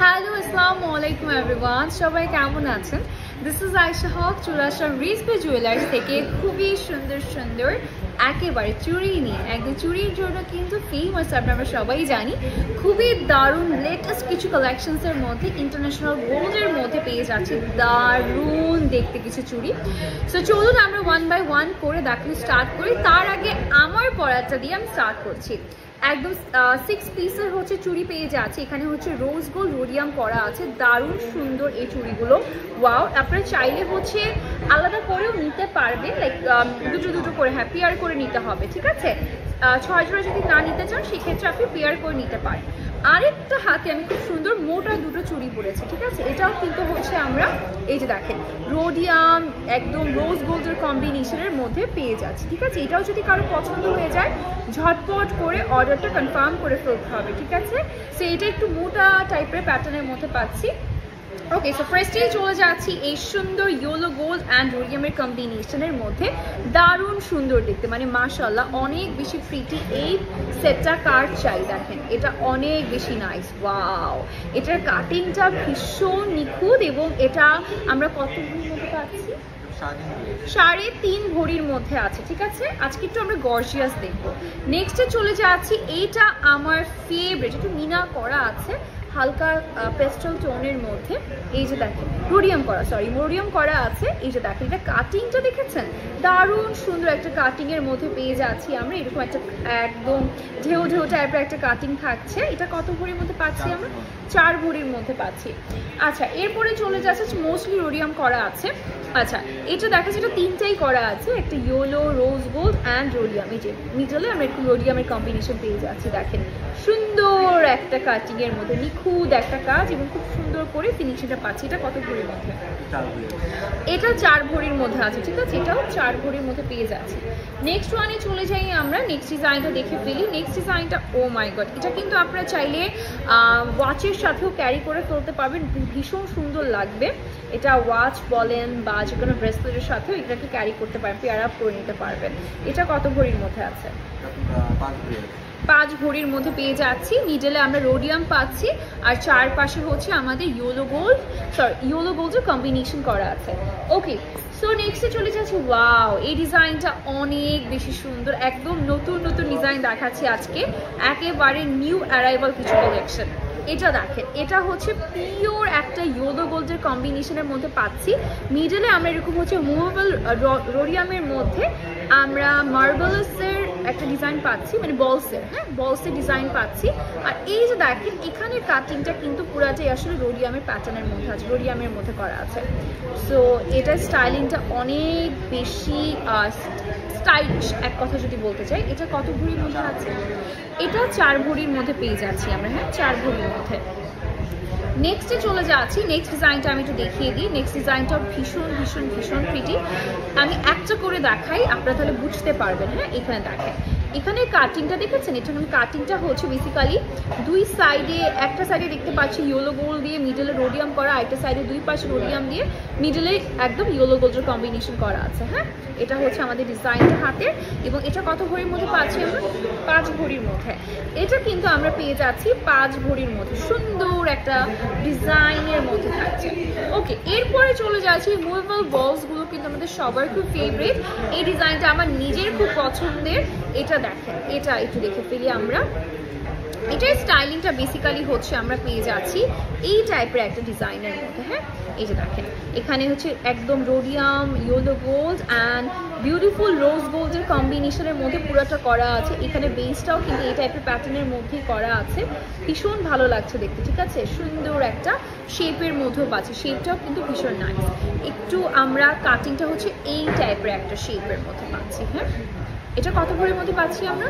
Hello আসসালামু আলাইকুম everyone, সবাই কেমন আছেন? দিস ইজ আয়েশা হক, চলে আসলাম রিজভি জুয়েলার্স থেকে খুবই সুন্দর সুন্দর একেবারে চুড়ি নিয়ে। একদম চুড়ির জন্য কিন্তু ফেমাস, আমরা সবাই জানি। খুবই দারুণ লেটেস্ট কিছু কালেকশনসের মধ্যে ইন্টারন্যাশনাল গোল্ডের মধ্যে পেয়ে যাচ্ছে দারুণ দেখতে কিছু চুড়ি। সো চলুন আমরা ওয়ান বাই ওয়ান করে দেখানো স্টার্ট করি। তার আগে আমার পড়াটা দিয়ে আমি স্টার্ট করছি। একদম 6 পিসের হচ্ছে চুড়ি পেয়ে যাচ্ছে। এখানে হচ্ছে রোজ গোল্ড রোডিয়াম করা আছে, দারুণ সুন্দর এই চুড়িগুলো। ওয়াও, আপনারা চাইলে হচ্ছে আলাদা করেও নিতে পারবেন, লাইক দুটো দুটো করে, হ্যাঁ পেয়ার করে নিতে হবে, ঠিক আছে? 6 জোড়া যদি না নিতে চান সেক্ষেত্রে আপনি পেয়ার করে নিতে পারেন। আরেকটা হাতে আমি খুব সুন্দর মোটা দুটো চুড়ি পরেছি, ঠিক আছে? এটাও কিন্তু হচ্ছে আমরা এই যে দেখেন রোডিয়াম একদম রোজ গোল্ডের কম্বিনেশনের মধ্যে পেয়ে যাচ্ছি, ঠিক আছে? এটাও যদি কারো পছন্দ হয়ে যায় ঝটপট করে অর্ডারটা কনফার্ম করে ফেলতে হবে, ঠিক আছে? সো এটা একটু মোটা টাইপের প্যাটার্নের মধ্যে পাচ্ছি। ওকে, সো ফার্স্টেই চলে যাচ্ছি এই সুন্দর ইয়েলো গোল্ড অ্যান্ড রোডিয়ামের কম্বিনেশনের মধ্যে। দারুণ সুন্দর দেখতে, মানে মাশাআল্লাহ অনেক বেশি প্রিটি। এই সেটটা কার চাই দেখেন, এটা অনেক বেশি নাইস। ওয়াও, এটার কাটিংটা ভীষণ নিখুঁত এবং এটা আমরা কত ভরির মধ্যে পাচ্ছি? 3.5 ভরির মধ্যে আছে, ঠিক আছে? আজকে একটু আমরা গর্জিয়াস দেখবো। নেক্সটে চলে যাচ্ছি, এইটা আমার ফেভারিট, একটু মিনা করা আছে হালকা পেস্টাল টোনের মধ্যে। এই যে দেখেন রোডিয়াম করা আছে। এই যে দেখেন এটা কাটিংটা দেখেছেন, দারুণ সুন্দর একটা কাটিং এর মধ্যে পেয়ে যাচ্ছি আমরা। এরকম একটা একদম ঢেউ ঢেউ টাইপের একটা কাটিং থাকছে। এটা কত ভরির মধ্যে পাচ্ছি আমরা? 4 ভরির মধ্যে পাচ্ছি। আচ্ছা, এরপরে চলে যাচ্ছে মোস্টলি রোডিয়াম করা আছে। আচ্ছা, এটা দেখা যাচ্ছে এটা 3টাই করা আছে, একটা yellow, rose gold and rhodium. এই যে মিডলে আমরা একটু রোডিয়ামের কম্বিনেশন পেয়ে যাচ্ছি। দেখেন সুন্দর একটা কাটিং এর মধ্যে নিখুঁত একটা কাজ এবং খুব সুন্দর করে ফিনিশিংটা পাচ্ছি। এটা কত ভরির মধ্যে? এটা 4 ভরির মধ্যে আছে, ঠিক আছে? এটাও 4 ভরির মধ্যে পেয়ে যাচ্ছি। নেক্সট ওয়ানে চলে যাই আমরা, নেক্সট ডিজাইনটা দেখে ফেলি। নেক্সট ডিজাইনটা ও মাই গড, এটা কিন্তু আপনারা চাইলে ওয়াচের সাথেও ক্যারি করে ফেলতে পারবেন, ভীষণ সুন্দর লাগবে। এটা ওয়াচ বলেন বা যে কোনো ব্রেসলেটের সাথেও এটাকে ক্যারি করতে পারবেন, পেয়ার আপ করে নিতে পারবেন। এটা কত ভরির মধ্যে আছে? 5 ভরির মধ্যে পেয়ে যাচ্ছি। মিডলে আমরা রোডিয়াম পাচ্ছি আর চারপাশে হচ্ছে আমাদের ইয়েলো গোল্ডের কম্বিনেশন করা আছে। ওকে, সো নেক্সটে চলে যাচ্ছি। ওয়াও, এই ডিজাইনটা অনেক বেশি সুন্দর, একদম নতুন নতুন ডিজাইন দেখাচ্ছি আজকে, একেবারে নিউ অ্যারাইভাল কিছু কালেকশন। এটা দেখেন, এটা হচ্ছে পিওর একটা ইয়েলো গোল্ডের কম্বিনেশনের মধ্যে পাচ্ছি। মিডলে আমরা এরকম হচ্ছে মুভেবল রোডিয়ামের মধ্যে আমরা মার্বেলসের একটা ডিজাইন পাচ্ছি, মানে বলসের ডিজাইন পাচ্ছি। আর এই যে দেখেন এখানের কাটিংটা কিন্তু পুরাটাই আসলে রোডিয়ামের প্যাটার্নের মধ্যে আছে, রোডিয়ামের মধ্যে করা আছে। সো এটার স্টাইলিংটা অনেক বেশি স্টাইলিশ এক কথা যদি বলতে চাই। এটা কত ভরির মধ্যে আছে? এটা 4 ভরির মধ্যে পেয়ে যাচ্ছি আমরা, হ্যাঁ 4 ভরির মধ্যে। নেক্সটে চলে যাচ্ছি, নেক্সট ডিজাইনটা আমি একটু দেখিয়ে দিই। নেক্সট ডিজাইনটা ভীষণ ভীষণ ভীষণ প্রিটি। আমি একটা করে দেখাই, আপনারা তাহলে বুঝতে পারবেন। হ্যাঁ, এখানে দেখেন, এখানে কাটিংটা দেখেছেন, এখানে কাটিংটা হচ্ছে বেসিক্যালি দুই সাইডে, একটা সাইডে দেখতে পাচ্ছি ইয়েলো গোল্ড দিয়ে মিডলে রোডিয়াম করা, একটা সাইডে দুই পাশে রোডিয়াম দিয়ে মিডলে একদম ইয়েলো গোল্ডের কম্বিনেশন করা আছে। হ্যাঁ, এটা হচ্ছে আমাদের ডিজাইনটা হাতের। এবং এটা কত ভরির মধ্যে পাচ্ছি আমরা? 5 ভরির মধ্যে। এটা কিন্তু আমরা পেয়ে যাচ্ছি 5 ভরির মধ্যে, সুন্দর একটা ডিজাইনের মধ্যে থাকছে। ওকে, এরপরে চলে যাচ্ছি মুভেবল বলসগুলো, কিন্তু আমাদের সবার খুব ফেভারিট। এই ডিজাইনটা আমার নিজের খুব পছন্দের। এটা দেখেন, এটা একটু দেখে ফেলি আমরা। এটার স্টাইলিংটা বেসিক্যালি হচ্ছে আমরা পেয়ে যাচ্ছি এই টাইপের একটা ডিজাইনের মধ্যে। হ্যাঁ, এই যে দেখেন এখানে হচ্ছে একদম rhodium, yellow gold and beautiful রোজ গোল্ডের কম্বিনেশনের মধ্যে পুরোটা করা আছে। এখানে বেসটাও কিন্তু এই টাইপের প্যাটার্নের মধ্যেই করা আছে, ভীষণ ভালো লাগছে দেখতে, ঠিক আছে? সুন্দর একটা শেপের মধ্যেও পাচ্ছি, শেপটাও কিন্তু ভীষণ নাইস। একটু আমরা কাটিংটা হচ্ছে এই টাইপের একটা শেপের মধ্যে পাচ্ছি। হ্যাঁ, এটা কত ভরির মধ্যে পাচ্ছি আমরা?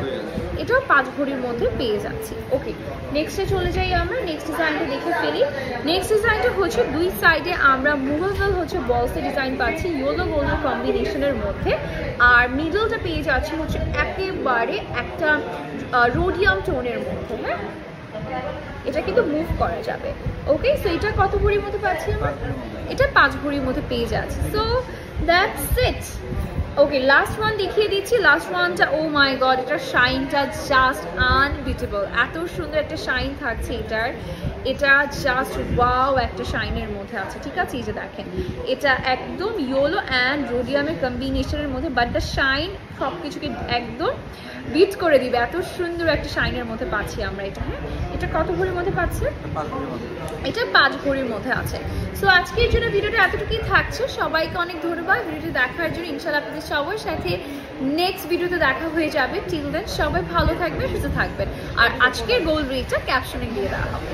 এটাও 5 ভরির মধ্যে পেয়ে যাচ্ছি। ওকে, নেক্সটে চলে যাই আমরা, নেক্সট ডিজাইনটা দেখে ফেলি। নেক্সট ডিজাইনটা হচ্ছে দুই সাইডে আমরা মুভেবল হচ্ছে বলসের ডিজাইন পাচ্ছি ইয়েলো গোল্ডের কম্বিনেশনের মধ্যে। আর মিডলটা পেয়ে যাচ্ছি হচ্ছে একেবারে একটা রোডিয়াম টোনের মধ্যে। হ্যাঁ, এটা কিন্তু মুভ করা যাবে। ওকে, সো এটা কত ভরির মধ্যে পাচ্ছি আমরা? এটা 5 ভরির মধ্যে পেয়ে যাচ্ছি। So that's it. Okay last one দেখিয়ে দিচ্ছি। লাস্ট ওয়ানটা ও মাই গড, এটার শাইনটা জাস্ট আনবিটেবল, এত সুন্দর একটা শাইন থাকছে এটার। এটা জাস্ট ওয়াও একটা শাইনের মধ্যে আছে, ঠিক আছে? এই যে দেখেন, এটা একদম ইয়েলো অ্যান্ড রোডিয়ামের কম্বিনেশনের মধ্যে, বাট দ্য শাইন সব কিছুকে একদম বিট করে দিবে। এত সুন্দর একটা শাইনের মধ্যে পাচ্ছি আমরা এটা। হ্যাঁ, এটা কত ভরির মধ্যে পাচ্ছে? এটা 5 ভরির মধ্যে আছে। সো আজকের জন্য ভিডিওটা এতটুকুই থাকছে। সবাইকে অনেক ধন্যবাদ ভিডিওটি দেখার জন্য। ইনশাআল্লাহ আপনাদের সবার সাথে নেক্সট ভিডিওতে দেখা হয়ে যাবে। টিল দেন সবাই ভালো থাকবেন, সুস্থ থাকবেন। আর আজকের গোল্ড রেটটা ক্যাপশনে দিয়ে দেওয়া হবে।